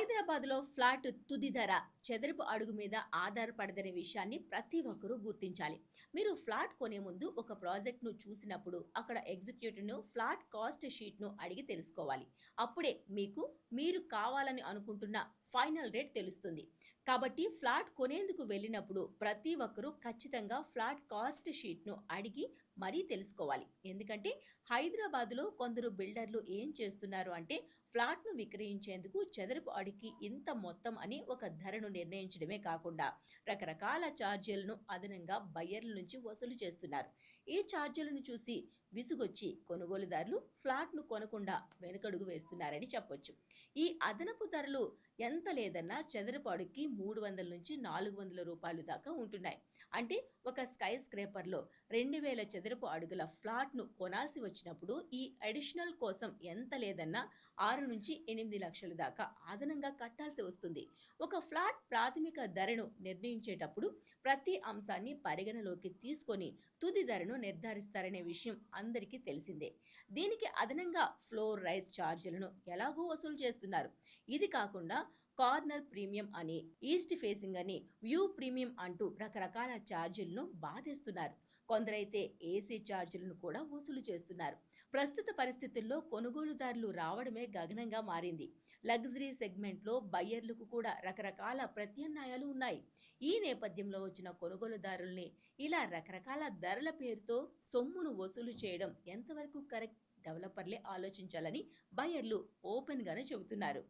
హైదరాబాద్‌లో ఫ్లాట్ తుది ధర చదరపు అడుగు మీద ఆధారపడదనే విషయాన్ని ప్రతి ఒక్కరూ గుర్తించాలి. మీరు ఫ్లాట్ కొనే ముందు ఒక ప్రాజెక్ట్‌ను చూసినప్పుడు అక్కడ ఎగ్జిక్యూటివ్‌ను ఫ్లాట్ కాస్ట్ షీట్‌ను అడిగి తెలుసుకోవాలి. అప్పుడే మీకు మీరు కావాలని అనుకుంటున్న ఫైనల్ రేట్ తెలుస్తుంది. కాబట్టి ఫ్లాట్ కొనేందుకు వెళ్ళినప్పుడు ప్రతి ఒక్కరూ ఖచ్చితంగా ఫ్లాట్ కాస్ట్ షీట్‌ను అడిగి మరీ తెలుసుకోవాలి. ఎందుకంటే హైదరాబాద్‌లో కొందరు బిల్డర్లు ఏం చేస్తున్నారు అంటే ఫ్లాట్‌ను విక్రయించేందుకు చదరపు అడుగుకి ఇంత మొత్తం అని ఒక ధరను నిర్ణయించడమే కాకుండా రకరకాల ఛార్జీలను అదనంగా బయ్యర్ల నుంచి వసూలు చేస్తున్నారు. ఈ ఛార్జీలను చూసి విసుగొచ్చి కొనుగోలుదారులు ఫ్లాట్‌ను కొనకుండా వెనకడుగు వేస్తున్నారని చెప్పొచ్చు. ఈ అదనపు ధరలు ఎంత లేదన్నా చదరపు అడుగుకి 300-400 రూపాయలు దాకా ఉంటున్నాయి. అంటే ఒక స్కై స్క్రేపర్‌లో 2000 చదరపు అడుగుల ఫ్లాట్‌ను కొనాల్సి వచ్చినప్పుడు ఈ అడిషనల్ కోసం ఎంత లేదన్నా 6-8 లక్షల దాకా అదనంగా కట్టాల్సి వస్తుంది. ఒక ఫ్లాట్ ప్రాథమిక ధరను నిర్ణయించేటప్పుడు ప్రతి అంశాన్ని పరిగణలోకి తీసుకొని తుది ధరను నిర్ధారిస్తారనే విషయం అందరికీ తెలిసిందే. దీనికి అదనంగా ఫ్లోర్ రైజ్ ఛార్జీలను ఎలాగో వసూలు చేస్తున్నారు. ఇది కాకుండా కార్నర్ ప్రీమియం అని, ఈస్ట్ ఫేసింగ్ అని, వ్యూ ప్రీమియం అంటూ రకరకాల ఛార్జీలను బాధేస్తున్నారు. కొందరైతే ఏసీ ఛార్జీలను కూడా వసూలు చేస్తున్నారు. ప్రస్తుత పరిస్థితుల్లో కొనుగోలుదారులు రావడమే గగనంగా మారింది. లగ్జరీ సెగ్మెంట్లో బయ్యర్లకు కూడా రకరకాల ప్రత్యామ్నాయాలు ఉన్నాయి. ఈ నేపథ్యంలో వచ్చిన కొనుగోలుదారుల్ని ఇలా రకరకాల ధరల పేరుతో సొమ్మును వసూలు చేయడం ఎంతవరకు కరెక్ట్? డెవలపర్లే ఆలోచించాలని బయ్యర్లు ఓపెన్‌గానే చెబుతున్నారు.